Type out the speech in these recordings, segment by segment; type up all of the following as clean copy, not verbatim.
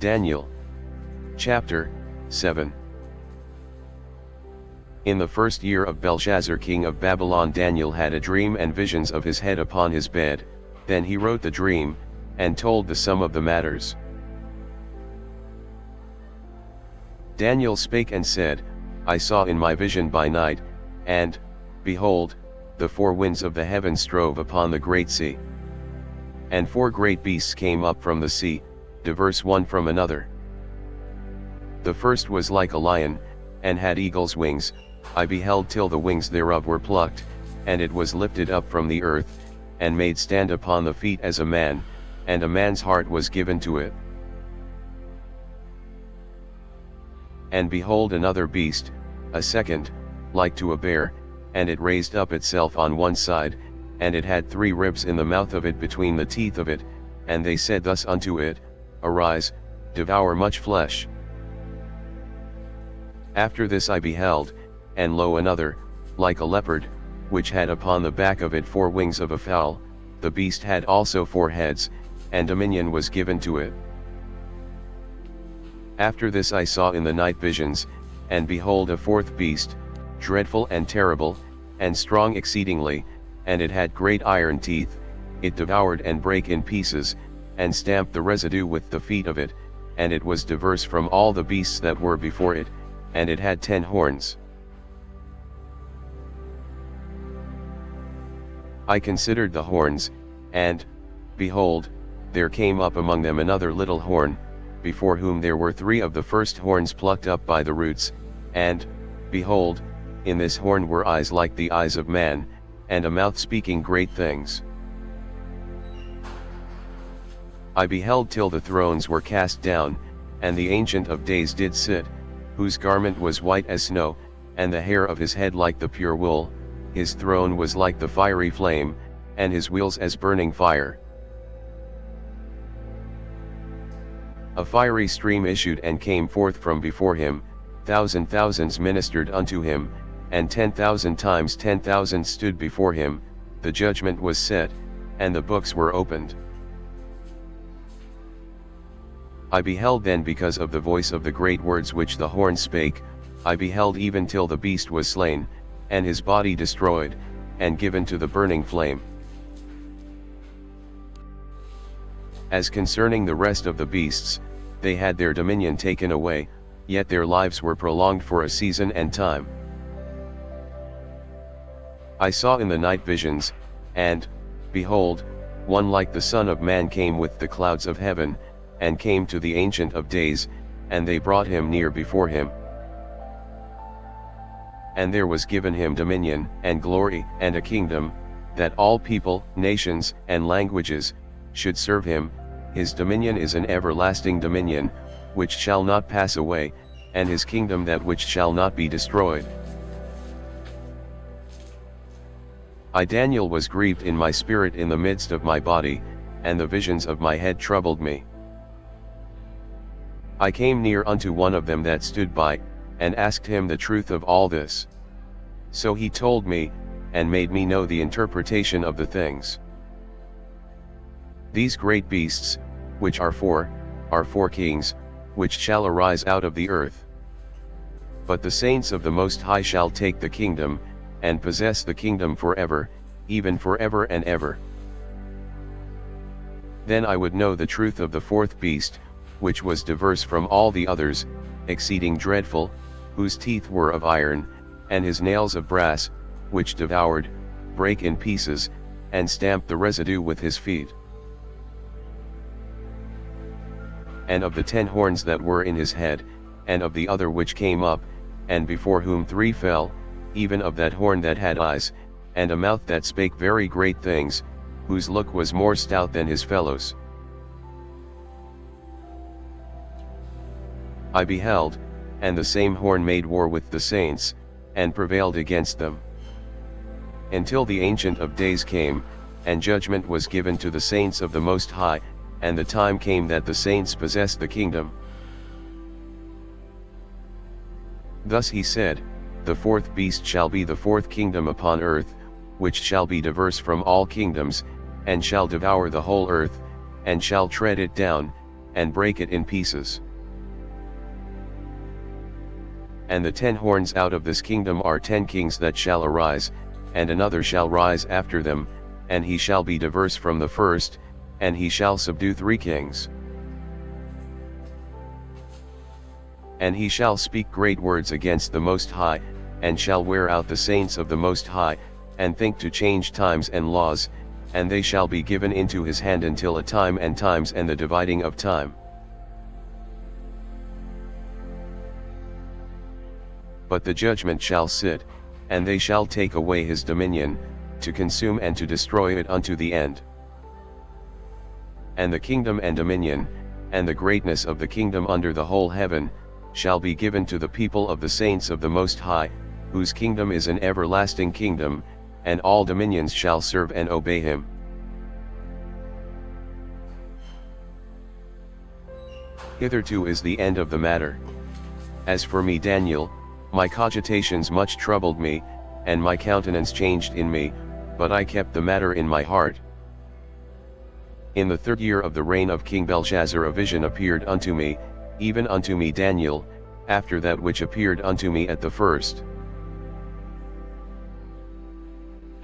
Daniel. Chapter 7. In the first year of Belshazzar king of Babylon, Daniel had a dream and visions of his head upon his bed. Then he wrote the dream, and told the sum of the matters. Daniel spake and said, I saw in my vision by night, and, behold, the four winds of the heaven strove upon the great sea. And four great beasts came up from the sea, diverse one from another. The first was like a lion, and had eagle's wings. I beheld till the wings thereof were plucked, and it was lifted up from the earth, and made stand upon the feet as a man, and a man's heart was given to it. And behold another beast, a second, like to a bear, and it raised up itself on one side, and it had 3 ribs in the mouth of it between the teeth of it, and they said thus unto it, Arise, devour much flesh. After this I beheld, and lo another, like a leopard, which had upon the back of it 4 wings of a fowl. The beast had also 4 heads, and dominion was given to it. After this I saw in the night visions, and behold a 4th beast, dreadful and terrible, and strong exceedingly, and it had great iron teeth. It devoured and brake in pieces, and stamped the residue with the feet of it, and it was diverse from all the beasts that were before it, and it had 10 horns. I considered the horns, and, behold, there came up among them another little horn, before whom there were 3 of the first horns plucked up by the roots, and, behold, in this horn were eyes like the eyes of man, and a mouth speaking great things. I beheld till the thrones were cast down, and the Ancient of Days did sit, whose garment was white as snow, and the hair of his head like the pure wool. His throne was like the fiery flame, and his wheels as burning fire. A fiery stream issued and came forth from before him. Thousands ministered unto him, and 10,000 times 10,000 stood before him. The judgment was set, and the books were opened. I beheld then because of the voice of the great words which the horn spake. I beheld even till the beast was slain, and his body destroyed, and given to the burning flame. As concerning the rest of the beasts, they had their dominion taken away, yet their lives were prolonged for a season and time. I saw in the night visions, and, behold, one like the Son of Man came with the clouds of heaven, and came to the Ancient of Days, and they brought him near before him. And there was given him dominion, and glory, and a kingdom, that all people, nations, and languages, should serve him. His dominion is an everlasting dominion, which shall not pass away, and his kingdom that which shall not be destroyed. I Daniel was grieved in my spirit in the midst of my body, and the visions of my head troubled me. I came near unto one of them that stood by, and asked him the truth of all this. So he told me, and made me know the interpretation of the things. These great beasts, which are 4 kings, which shall arise out of the earth. But the saints of the Most High shall take the kingdom, and possess the kingdom forever, even forever and ever. Then I would know the truth of the 4th beast, which was diverse from all the others, exceeding dreadful, whose teeth were of iron, and his nails of brass, which devoured, brake in pieces, and stamped the residue with his feet. And of the 10 horns that were in his head, and of the other which came up, and before whom 3 fell, even of that horn that had eyes, and a mouth that spake very great things, whose look was more stout than his fellows. I beheld, and the same horn made war with the saints, and prevailed against them. Until the Ancient of Days came, and judgment was given to the saints of the Most High, and the time came that the saints possessed the kingdom. Thus he said, The 4th beast shall be the 4th kingdom upon earth, which shall be diverse from all kingdoms, and shall devour the whole earth, and shall tread it down, and break it in pieces. And the 10 horns out of this kingdom are 10 kings that shall arise, and another shall rise after them, and he shall be diverse from the first, and he shall subdue 3 kings. And he shall speak great words against the Most High, and shall wear out the saints of the Most High, and think to change times and laws, and they shall be given into his hand until a time and times and the dividing of time. But the judgment shall sit, and they shall take away his dominion, to consume and to destroy it unto the end. And the kingdom and dominion, and the greatness of the kingdom under the whole heaven, shall be given to the people of the saints of the Most High, whose kingdom is an everlasting kingdom, and all dominions shall serve and obey him. Hitherto is the end of the matter. As for me Daniel, my cogitations much troubled me, and my countenance changed in me, but I kept the matter in my heart. In the 3rd year of the reign of King Belshazzar a vision appeared unto me, even unto me Daniel, after that which appeared unto me at the first.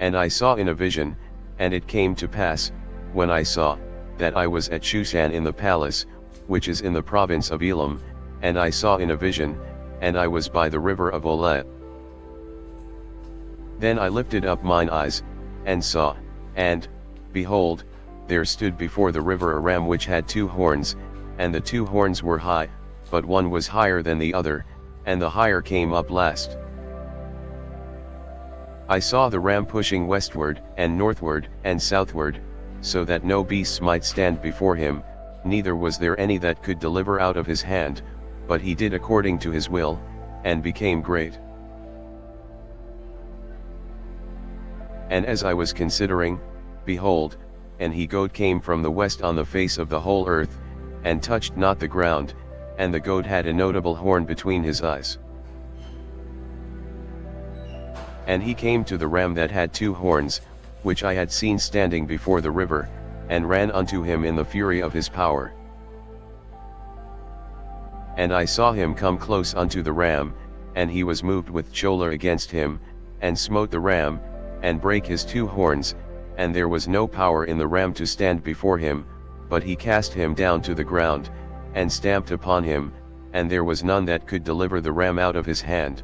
And I saw in a vision, and it came to pass, when I saw, that I was at Shushan in the palace, which is in the province of Elam, and I saw in a vision, and I was by the river of Olet. Then I lifted up mine eyes, and saw, and, behold, there stood before the river a ram which had 2 horns, and the 2 horns were high, but one was higher than the other, and the higher came up last. I saw the ram pushing westward, and northward, and southward, so that no beasts might stand before him, neither was there any that could deliver out of his hand, but he did according to his will, and became great. And as I was considering, behold, an he-goat came from the west on the face of the whole earth, and touched not the ground, and the goat had a notable horn between his eyes. And he came to the ram that had 2 horns, which I had seen standing before the river, and ran unto him in the fury of his power. And I saw him come close unto the ram, and he was moved with choler against him, and smote the ram, and brake his 2 horns, and there was no power in the ram to stand before him, but he cast him down to the ground, and stamped upon him, and there was none that could deliver the ram out of his hand.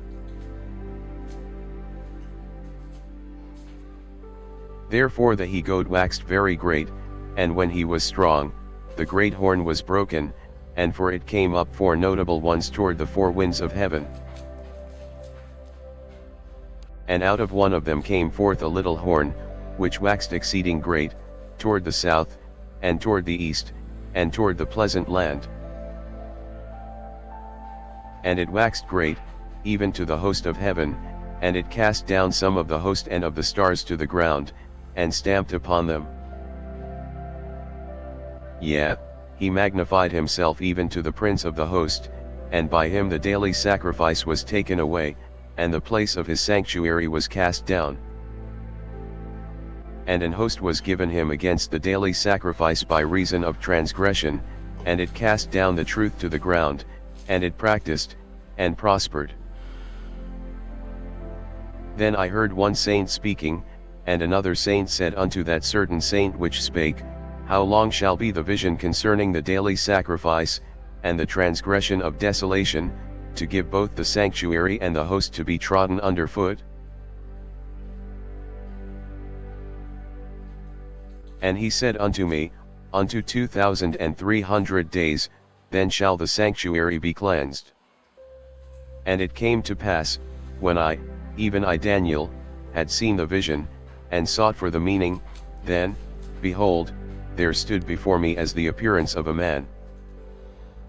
Therefore the he-goat waxed very great, and when he was strong, the great horn was broken, and for it came up 4 notable ones toward the 4 winds of heaven. And out of one of them came forth a little horn, which waxed exceeding great, toward the south, and toward the east, and toward the pleasant land. And it waxed great, even to the host of heaven, and it cast down some of the host and of the stars to the ground, and stamped upon them. Yea, he magnified himself even to the prince of the host, and by him the daily sacrifice was taken away, and the place of his sanctuary was cast down. And an host was given him against the daily sacrifice by reason of transgression, and it cast down the truth to the ground, and it practiced, and prospered. Then I heard one saint speaking, and another saint said unto that certain saint which spake, How long shall be the vision concerning the daily sacrifice, and the transgression of desolation, to give both the sanctuary and the host to be trodden under foot? And he said unto me, Unto 2,300 days, then shall the sanctuary be cleansed. And it came to pass, when I, even I Daniel, had seen the vision, and sought for the meaning, then, behold, there stood before me as the appearance of a man.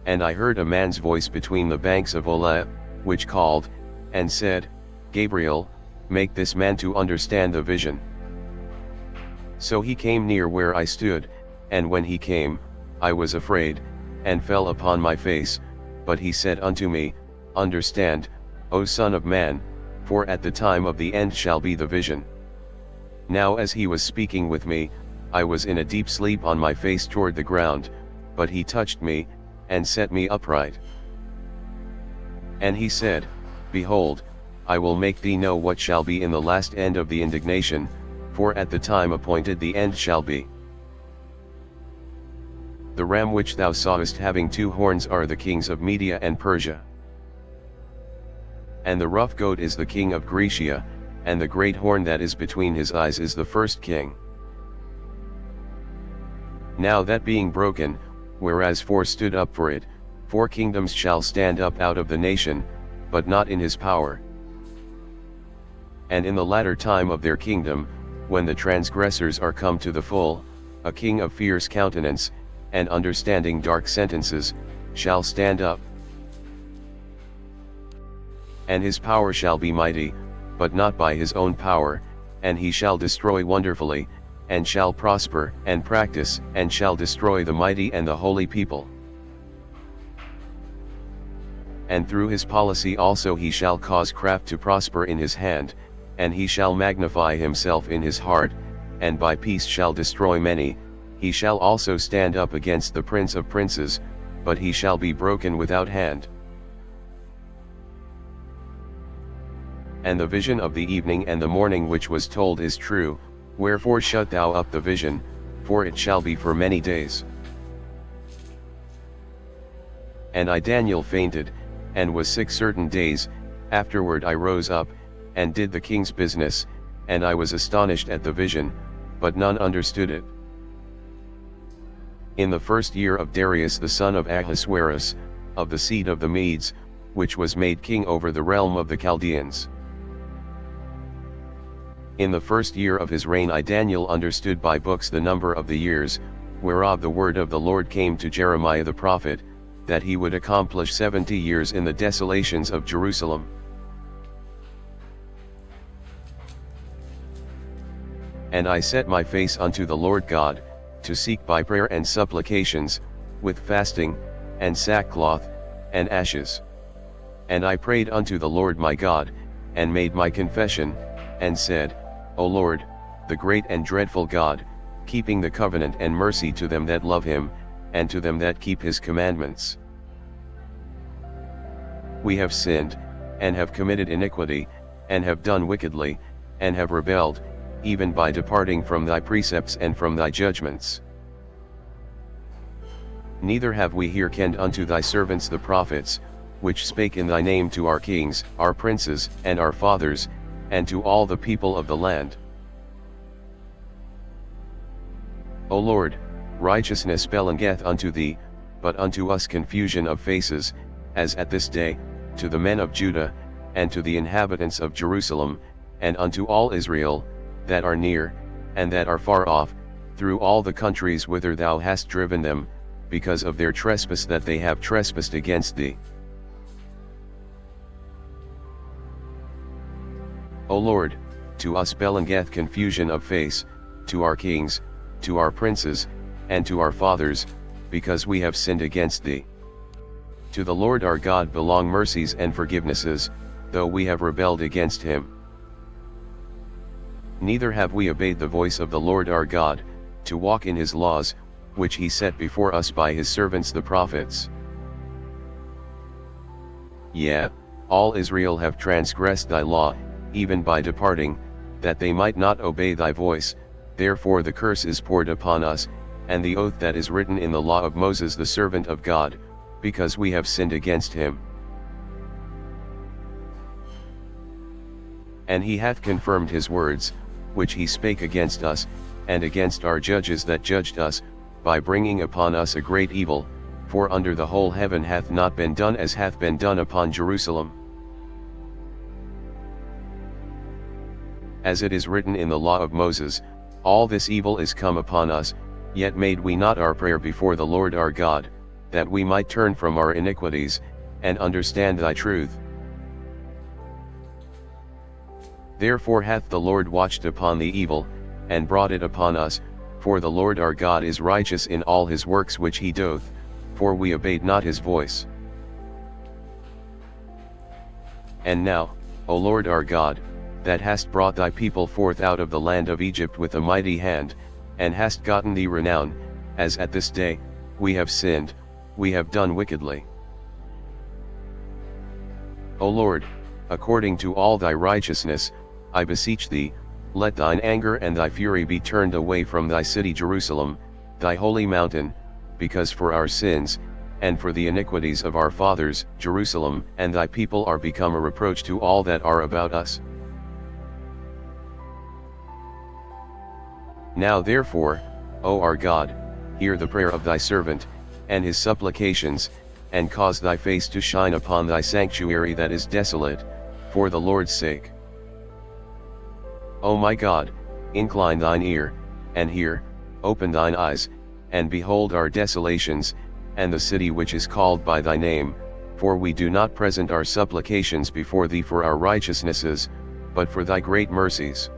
And I heard a man's voice between the banks of Ola, which called, and said, Gabriel, make this man to understand the vision. So he came near where I stood, and when he came, I was afraid, and fell upon my face, but he said unto me, Understand, O son of man, for at the time of the end shall be the vision. Now as he was speaking with me, I was in a deep sleep on my face toward the ground, but he touched me, and set me upright. And he said, Behold, I will make thee know what shall be in the last end of the indignation, for at the time appointed the end shall be. The ram which thou sawest having 2 horns are the kings of Media and Persia. And the rough goat is the king of Grecia, and the great horn that is between his eyes is the first king. Now that being broken, whereas 4 stood up for it, 4 kingdoms shall stand up out of the nation, but not in his power. And in the latter time of their kingdom, when the transgressors are come to the full, a king of fierce countenance, and understanding dark sentences, shall stand up. And his power shall be mighty, but not by his own power, and he shall destroy wonderfully, and shall prosper and practice, and shall destroy the mighty and the holy people. And through his policy also he shall cause craft to prosper in his hand, and he shall magnify himself in his heart, and by peace shall destroy many. He shall also stand up against the prince of princes, but he shall be broken without hand. And the vision of the evening and the morning which was told is true, wherefore shut thou up the vision, for it shall be for many days. And I Daniel fainted, and was sick certain days. Afterward I rose up, and did the king's business, and I was astonished at the vision, but none understood it. In the 1st year of Darius the son of Ahasuerus, of the seed of the Medes, which was made king over the realm of the Chaldeans. In the 1st year of his reign I Daniel understood by books the number of the years, whereof the word of the Lord came to Jeremiah the prophet, that he would accomplish 70 years in the desolations of Jerusalem. And I set my face unto the Lord God, to seek by prayer and supplications, with fasting, and sackcloth, and ashes. And I prayed unto the Lord my God, and made my confession, and said, O Lord, the great and dreadful God, keeping the covenant and mercy to them that love him, and to them that keep his commandments. We have sinned, and have committed iniquity, and have done wickedly, and have rebelled, even by departing from thy precepts and from thy judgments. Neither have we hearkened unto thy servants the prophets, which spake in thy name to our kings, our princes, and our fathers, and to all the people of the land. O Lord, righteousness belongeth unto thee, but unto us confusion of faces, as at this day, to the men of Judah, and to the inhabitants of Jerusalem, and unto all Israel, that are near, and that are far off, through all the countries whither thou hast driven them, because of their trespass that they have trespassed against thee. O Lord, to us belongeth confusion of face, to our kings, to our princes, and to our fathers, because we have sinned against thee. To the Lord our God belong mercies and forgivenesses, though we have rebelled against him. Neither have we obeyed the voice of the Lord our God, to walk in his laws, which he set before us by his servants the prophets. Yea, all Israel have transgressed thy law, even by departing, that they might not obey thy voice. Therefore the curse is poured upon us, and the oath that is written in the law of Moses the servant of God, because we have sinned against him. And he hath confirmed his words, which he spake against us, and against our judges that judged us, by bringing upon us a great evil, for under the whole heaven hath not been done as hath been done upon Jerusalem. As it is written in the law of Moses, all this evil is come upon us, yet made we not our prayer before the Lord our God, that we might turn from our iniquities, and understand thy truth. Therefore hath the Lord watched upon the evil, and brought it upon us, for the Lord our God is righteous in all his works which he doth, for we obeyed not his voice. And now, O Lord our God, that hast brought thy people forth out of the land of Egypt with a mighty hand, and hast gotten thee renown, as at this day, we have sinned, we have done wickedly. O Lord, according to all thy righteousness, I beseech thee, let thine anger and thy fury be turned away from thy city Jerusalem, thy holy mountain, because for our sins, and for the iniquities of our fathers, Jerusalem and thy people are become a reproach to all that are about us. Now therefore, O our God, hear the prayer of thy servant, and his supplications, and cause thy face to shine upon thy sanctuary that is desolate, for the Lord's sake. O my God, incline thine ear, and hear, open thine eyes, and behold our desolations, and the city which is called by thy name, for we do not present our supplications before thee for our righteousnesses, but for thy great mercies.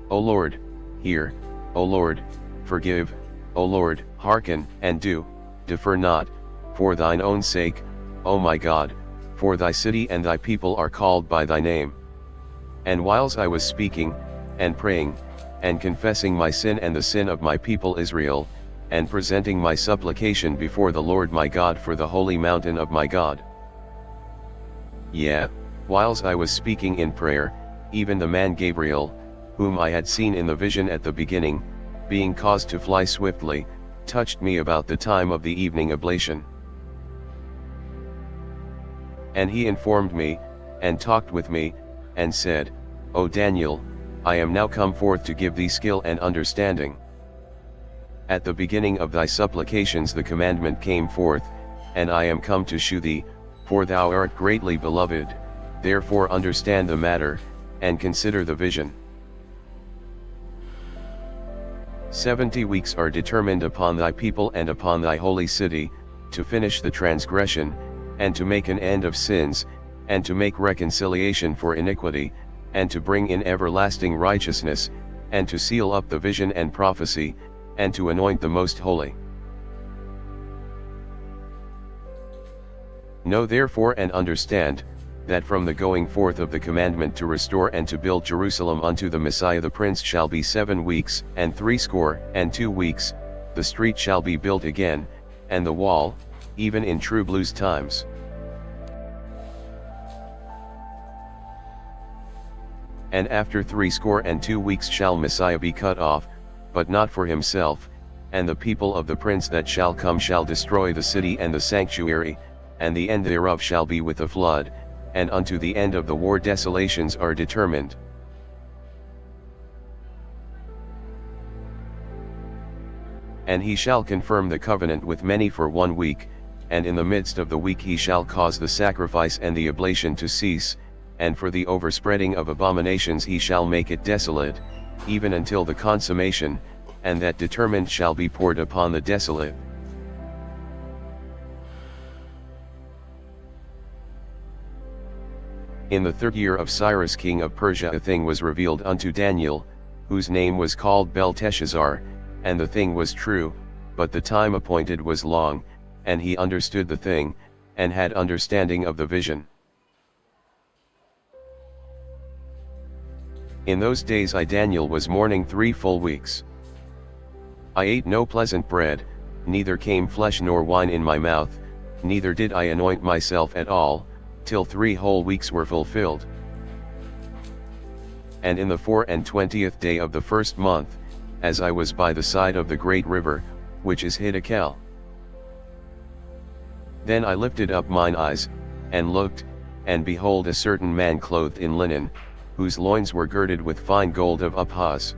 O Lord, hear, O Lord, forgive, O Lord, hearken, and do, defer not, for thine own sake, O my God, for thy city and thy people are called by thy name. And whiles I was speaking, and praying, and confessing my sin and the sin of my people Israel, and presenting my supplication before the Lord my God for the holy mountain of my God. Yea, whiles I was speaking in prayer, even the man Gabriel, whom I had seen in the vision at the beginning, being caused to fly swiftly, touched me about the time of the evening oblation. And he informed me, and talked with me, and said, O Daniel, I am now come forth to give thee skill and understanding. At the beginning of thy supplications the commandment came forth, and I am come to shew thee, for thou art greatly beloved, therefore understand the matter, and consider the vision. 70 weeks are determined upon thy people and upon thy holy city, to finish the transgression, and to make an end of sins, and to make reconciliation for iniquity, and to bring in everlasting righteousness, and to seal up the vision and prophecy, and to anoint the most holy. Know therefore and understand, that from the going forth of the commandment to restore and to build Jerusalem unto the Messiah the Prince shall be 7 weeks and 62 weeks, the street shall be built again, and the wall, even in true blues times. And after 62 weeks shall Messiah be cut off, but not for himself, and the people of the prince that shall come shall destroy the city and the sanctuary, and the end thereof shall be with a flood, and unto the end of the war desolations are determined. And he shall confirm the covenant with many for 1 week, and in the midst of the week he shall cause the sacrifice and the oblation to cease, and for the overspreading of abominations he shall make it desolate, even until the consummation, and that determined shall be poured upon the desolate. In the 3rd year of Cyrus king of Persia a thing was revealed unto Daniel, whose name was called Belteshazzar, and the thing was true, but the time appointed was long, and he understood the thing, and had understanding of the vision. In those days I Daniel was mourning 3 full weeks. I ate no pleasant bread, neither came flesh nor wine in my mouth, neither did I anoint myself at all, till 3 whole weeks were fulfilled. And in the 24th day of the 1st month, as I was by the side of the great river, which is Hiddekel. Then I lifted up mine eyes, and looked, and behold a certain man clothed in linen, whose loins were girded with fine gold of Uphaz.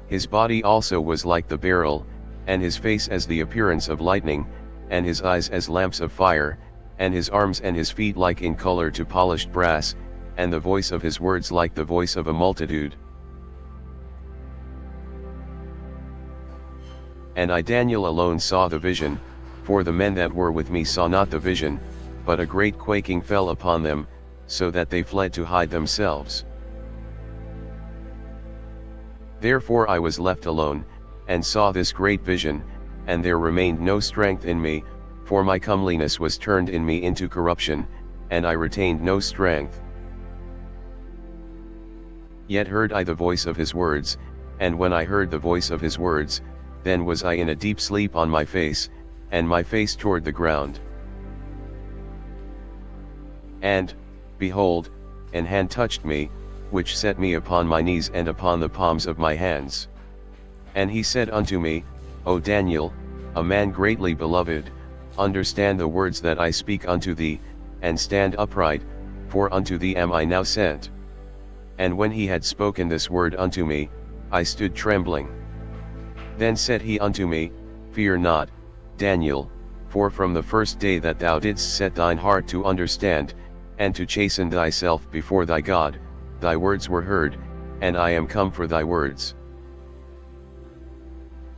His body also was like the beryl, and his face as the appearance of lightning, and his eyes as lamps of fire, and his arms and his feet like in color to polished brass, and the voice of his words like the voice of a multitude. And I Daniel alone saw the vision, for the men that were with me saw not the vision, but a great quaking fell upon them, so that they fled to hide themselves. Therefore I was left alone, and saw this great vision, and there remained no strength in me, for my comeliness was turned in me into corruption, and I retained no strength. Yet heard I the voice of his words, and when I heard the voice of his words, then was I in a deep sleep on my face, and my face toward the ground. And, behold, an hand touched me, which set me upon my knees and upon the palms of my hands. And he said unto me, O Daniel, a man greatly beloved, understand the words that I speak unto thee, and stand upright, for unto thee am I now sent. And when he had spoken this word unto me, I stood trembling. Then said he unto me, Fear not, Daniel, for from the first day that thou didst set thine heart to understand, and to chasten thyself before thy God, thy words were heard, and I am come for thy words.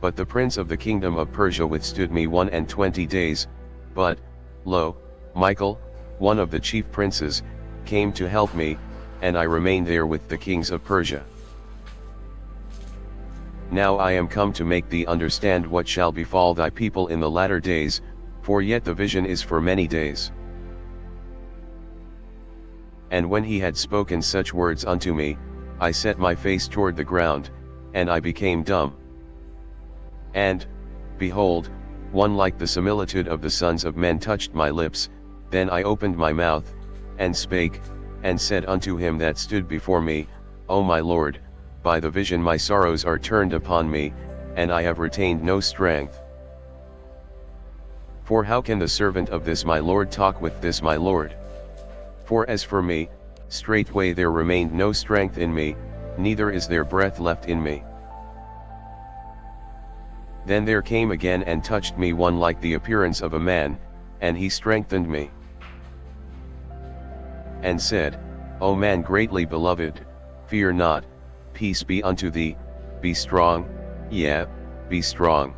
But the prince of the kingdom of Persia withstood me 21 days, but, lo, Michael, one of the chief princes, came to help me, and I remained there with the kings of Persia. Now I am come to make thee understand what shall befall thy people in the latter days, for yet the vision is for many days. And when he had spoken such words unto me, I set my face toward the ground, and I became dumb. And, behold, one like the similitude of the sons of men touched my lips, then I opened my mouth, and spake, and said unto him that stood before me, O my Lord, by the vision my sorrows are turned upon me, and I have retained no strength. For how can the servant of this my Lord talk with this my Lord? For as for me, straightway there remained no strength in me, neither is there breath left in me. Then there came again and touched me one like the appearance of a man, and he strengthened me. And said, O man greatly beloved, fear not, peace be unto thee, be strong, yea, be strong.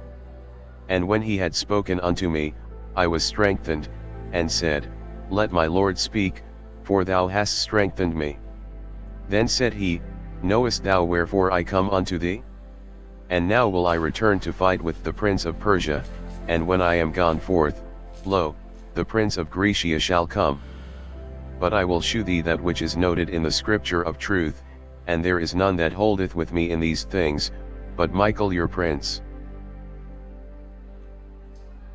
And when he had spoken unto me, I was strengthened, and said, Let my Lord speak, for thou hast strengthened me. Then said he, Knowest thou wherefore I come unto thee? And now will I return to fight with the prince of Persia, and when I am gone forth, lo, the prince of Grecia shall come. But I will shew thee that which is noted in the scripture of truth, and there is none that holdeth with me in these things, but Michael your prince.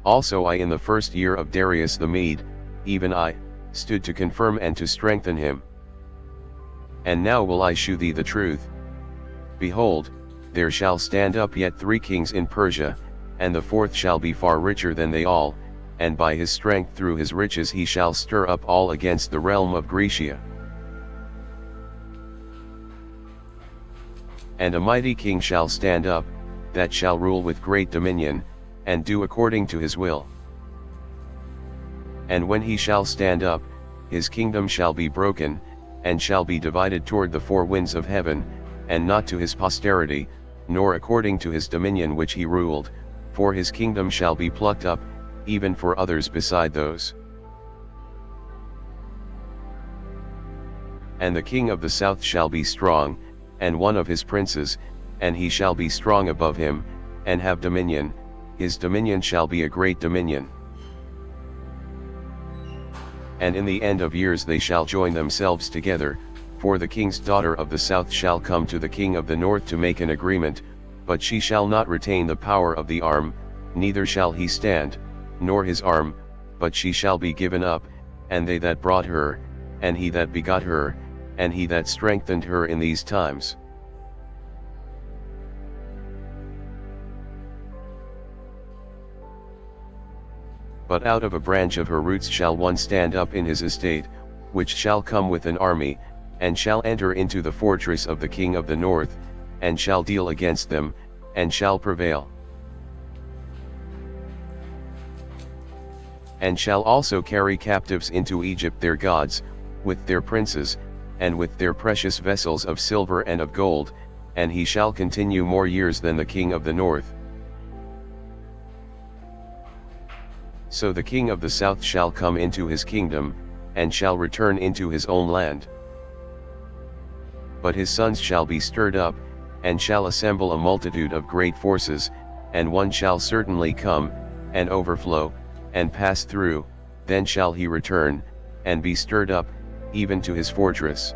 Also I in the first year of Darius the Mede, even I, stood to confirm and to strengthen him. And now will I shew thee the truth. Behold, there shall stand up yet 3 kings in Persia, and the 4th shall be far richer than they all, and by his strength through his riches he shall stir up all against the realm of Grecia. And a mighty king shall stand up, that shall rule with great dominion, and do according to his will. And when he shall stand up, his kingdom shall be broken, and shall be divided toward the 4 winds of heaven, and not to his posterity, nor according to his dominion which he ruled, for his kingdom shall be plucked up, even for others beside those. And the king of the south shall be strong, and one of his princes, and he shall be strong above him, and have dominion, his dominion shall be a great dominion. And in the end of years they shall join themselves together, for the king's daughter of the south shall come to the king of the north to make an agreement, but she shall not retain the power of the arm, neither shall he stand, nor his arm, but she shall be given up, and they that brought her, and he that begot her, and he that strengthened her in these times. But out of a branch of her roots shall one stand up in his estate, which shall come with an army, and shall enter into the fortress of the king of the north, and shall deal against them, and shall prevail. And shall also carry captives into Egypt their gods, with their princes, and with their precious vessels of silver and of gold, and he shall continue more years than the king of the north. So the king of the south shall come into his kingdom, and shall return into his own land. But his sons shall be stirred up, and shall assemble a multitude of great forces, and one shall certainly come, and overflow, and pass through, then shall he return, and be stirred up, even to his fortress.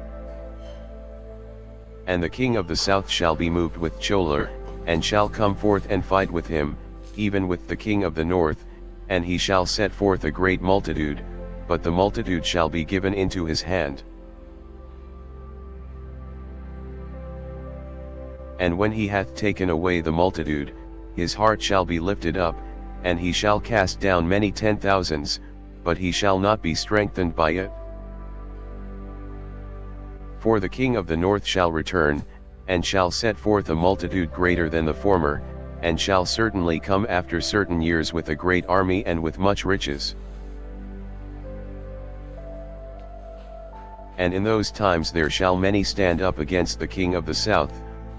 And the king of the south shall be moved with choler, and shall come forth and fight with him, even with the king of the north, and he shall set forth a great multitude, but the multitude shall be given into his hand. And when he hath taken away the multitude, his heart shall be lifted up, and he shall cast down many 10,000s, but he shall not be strengthened by it. For the king of the north shall return, and shall set forth a multitude greater than the former, and shall certainly come after certain years with a great army and with much riches. And in those times there shall many stand up against the king of the south,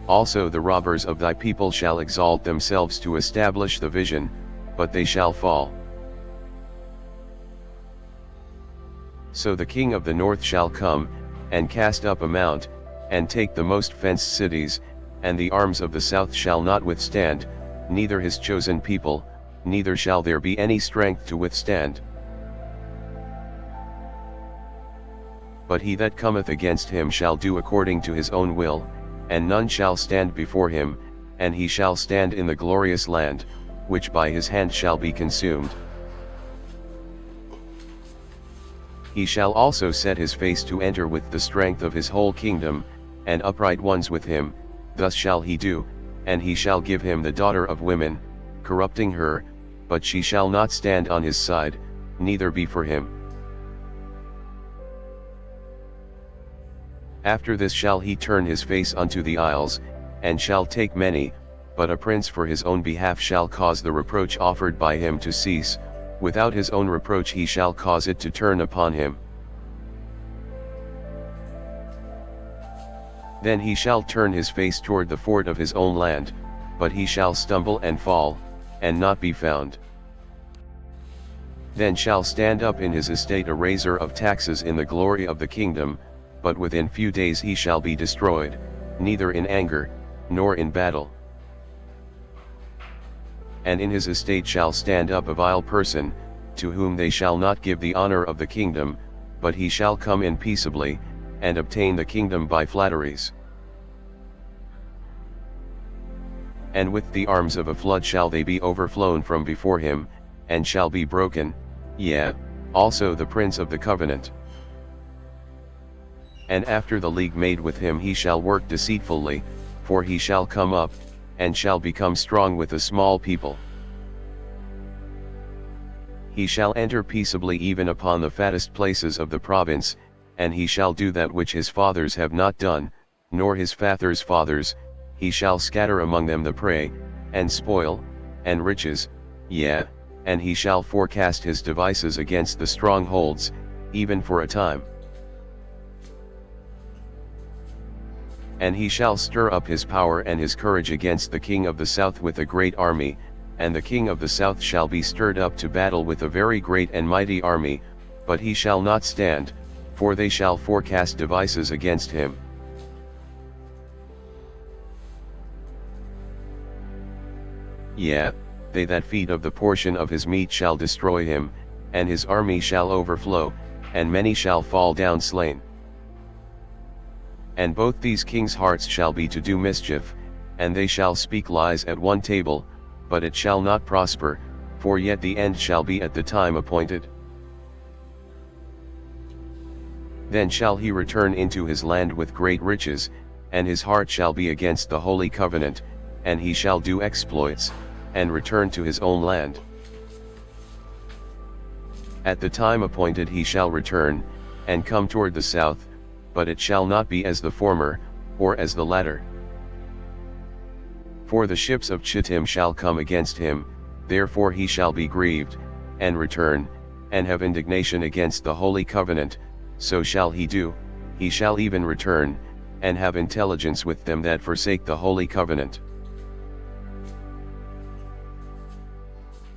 also the robbers of thy people shall exalt themselves to establish the vision, but they shall fall. So the king of the north shall come, and cast up a mount, and take the most fenced cities, and the arms of the south shall not withstand, neither his chosen people, neither shall there be any strength to withstand. But he that cometh against him shall do according to his own will, and none shall stand before him, and he shall stand in the glorious land, which by his hand shall be consumed. He shall also set his face to enter with the strength of his whole kingdom, and upright ones with him, thus shall he do, and he shall give him the daughter of women, corrupting her, but she shall not stand on his side, neither be for him. After this shall he turn his face unto the isles, and shall take many, but a prince for his own behalf shall cause the reproach offered by him to cease, without his own reproach he shall cause it to turn upon him. Then he shall turn his face toward the fort of his own land, but he shall stumble and fall, and not be found. Then shall stand up in his estate a raiser of taxes in the glory of the kingdom, but within few days he shall be destroyed, neither in anger, nor in battle. And in his estate shall stand up a vile person, to whom they shall not give the honor of the kingdom, but he shall come in peaceably, and obtain the kingdom by flatteries. And with the arms of a flood shall they be overflown from before him, and shall be broken, yea, also the prince of the covenant. And after the league made with him he shall work deceitfully, for he shall come up, and shall become strong with a small people. He shall enter peaceably even upon the fattest places of the province, and he shall do that which his fathers have not done, nor his fathers' fathers, he shall scatter among them the prey, and spoil, and riches, yea, and he shall forecast his devices against the strongholds, even for a time. And he shall stir up his power and his courage against the king of the south with a great army, and the king of the south shall be stirred up to battle with a very great and mighty army, but he shall not stand, for they shall forecast devices against him. Yea, they that feed of the portion of his meat shall destroy him, and his army shall overflow, and many shall fall down slain. And both these kings' hearts shall be to do mischief, and they shall speak lies at one table, but it shall not prosper, for yet the end shall be at the time appointed. Then shall he return into his land with great riches, and his heart shall be against the holy covenant, and he shall do exploits, and return to his own land. At the time appointed he shall return, and come toward the south, but it shall not be as the former, or as the latter. For the ships of Chittim shall come against him, therefore he shall be grieved, and return, and have indignation against the holy covenant, so shall he do, he shall even return, and have intelligence with them that forsake the holy covenant.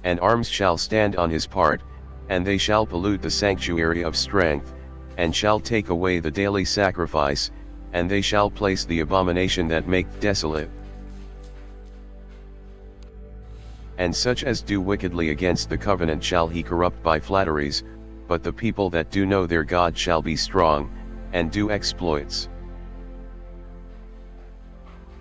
And arms shall stand on his part, and they shall pollute the sanctuary of strength, and shall take away the daily sacrifice, and they shall place the abomination that maketh desolate. And such as do wickedly against the covenant shall he corrupt by flatteries, but the people that do know their God shall be strong, and do exploits.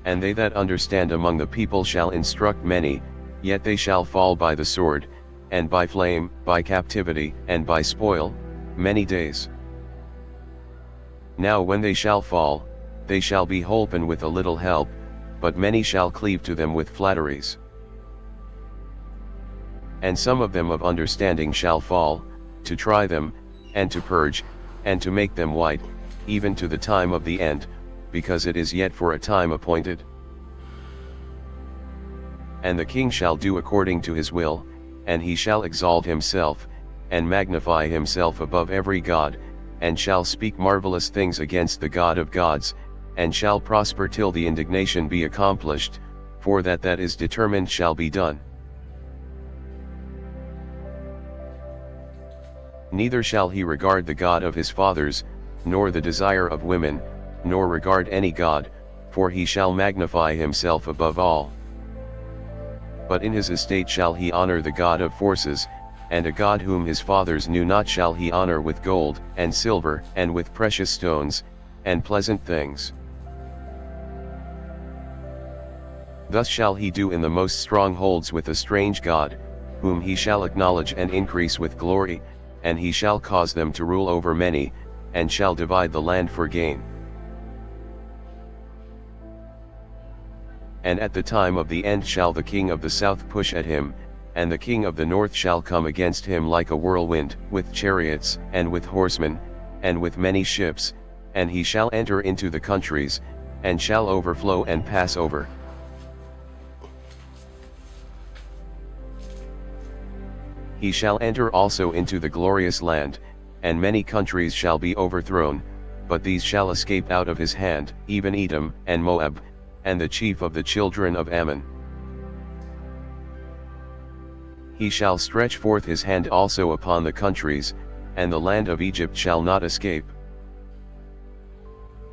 and they that understand among the people shall instruct many, yet they shall fall by the sword, and by flame, by captivity, and by spoil, many days. Now when they shall fall, they shall be holpen with a little help, but many shall cleave to them with flatteries. And some of them of understanding shall fall, to try them, and to purge, and to make them white, even to the time of the end, because it is yet for a time appointed. And the king shall do according to his will, and he shall exalt himself, and magnify himself above every god, and shall speak marvelous things against the God of gods, and shall prosper till the indignation be accomplished, for that is determined shall be done. Neither shall he regard the God of his fathers, nor the desire of women, nor regard any god, for he shall magnify himself above all. But in his estate shall he honor the God of forces, and a God whom his fathers knew not shall he honor with gold, and silver, and with precious stones, and pleasant things. Thus shall he do in the most strongholds with a strange God, whom he shall acknowledge and increase with glory, and he shall cause them to rule over many, and shall divide the land for gain. And at the time of the end shall the king of the south push at him, and the king of the north shall come against him like a whirlwind, with chariots, and with horsemen, and with many ships, and he shall enter into the countries, and shall overflow and pass over. He shall enter also into the glorious land, and many countries shall be overthrown, but these shall escape out of his hand, even Edom, and Moab, and the chief of the children of Ammon. He shall stretch forth his hand also upon the countries, and the land of Egypt shall not escape.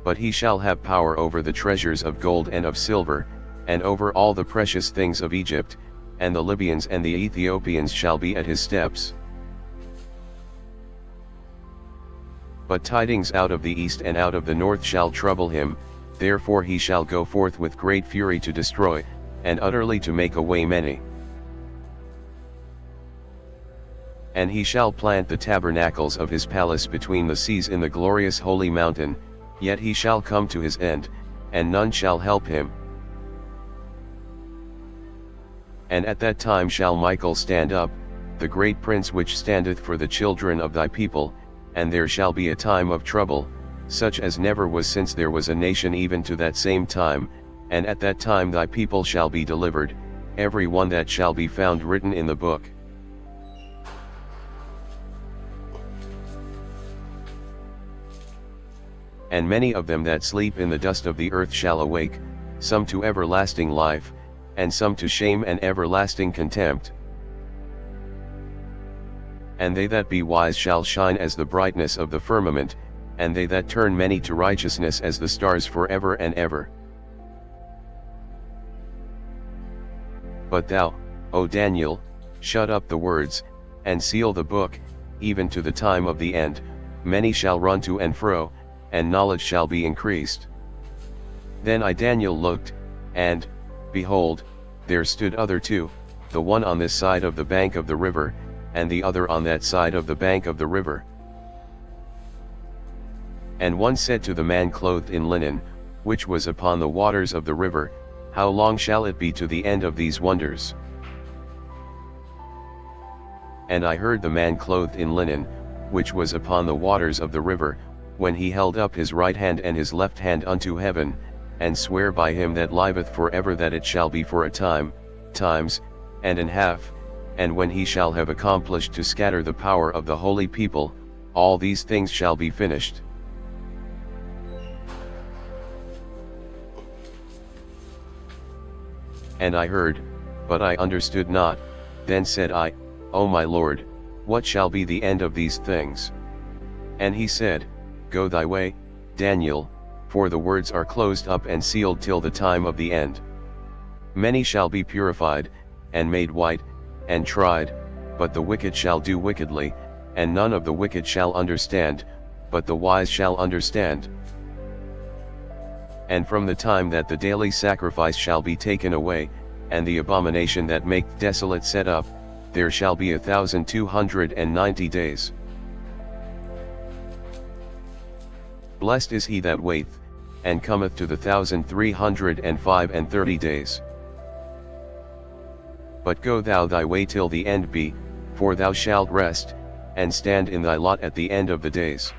But he shall have power over the treasures of gold and of silver, and over all the precious things of Egypt, and the Libyans and the Ethiopians shall be at his steps. But tidings out of the east and out of the north shall trouble him, therefore he shall go forth with great fury to destroy, and utterly to make away many. And he shall plant the tabernacles of his palace between the seas in the glorious holy mountain, yet he shall come to his end, and none shall help him. And at that time shall Michael stand up, the great prince which standeth for the children of thy people, and there shall be a time of trouble, such as never was since there was a nation even to that same time, and at that time thy people shall be delivered, every one that shall be found written in the book. And many of them that sleep in the dust of the earth shall awake, some to everlasting life, and some to shame and everlasting contempt. And they that be wise shall shine as the brightness of the firmament, and they that turn many to righteousness as the stars forever and ever. But thou, O Daniel, shut up the words, and seal the book, even to the time of the end. Many shall run to and fro, and knowledge shall be increased. Then I Daniel looked, and, behold, there stood other two, the one on this side of the bank of the river, and the other on that side of the bank of the river. And one said to the man clothed in linen, which was upon the waters of the river, How long shall it be to the end of these wonders? And I heard the man clothed in linen, which was upon the waters of the river, when he held up his right hand and his left hand unto heaven, and swear by him that liveth for ever that it shall be for a time, times, and an half, and when he shall have accomplished to scatter the power of the holy people, all these things shall be finished. And I heard, but I understood not. Then said I, O my Lord, what shall be the end of these things? And he said, Go thy way, Daniel, for the words are closed up and sealed till the time of the end. Many shall be purified, and made white, and tried, but the wicked shall do wickedly, and none of the wicked shall understand, but the wise shall understand. And from the time that the daily sacrifice shall be taken away, and the abomination that maketh desolate set up, there shall be 1,290 days. Blessed is he that waiteth, and cometh to the 1,335 days. But go thou thy way till the end be, for thou shalt rest, and stand in thy lot at the end of the days.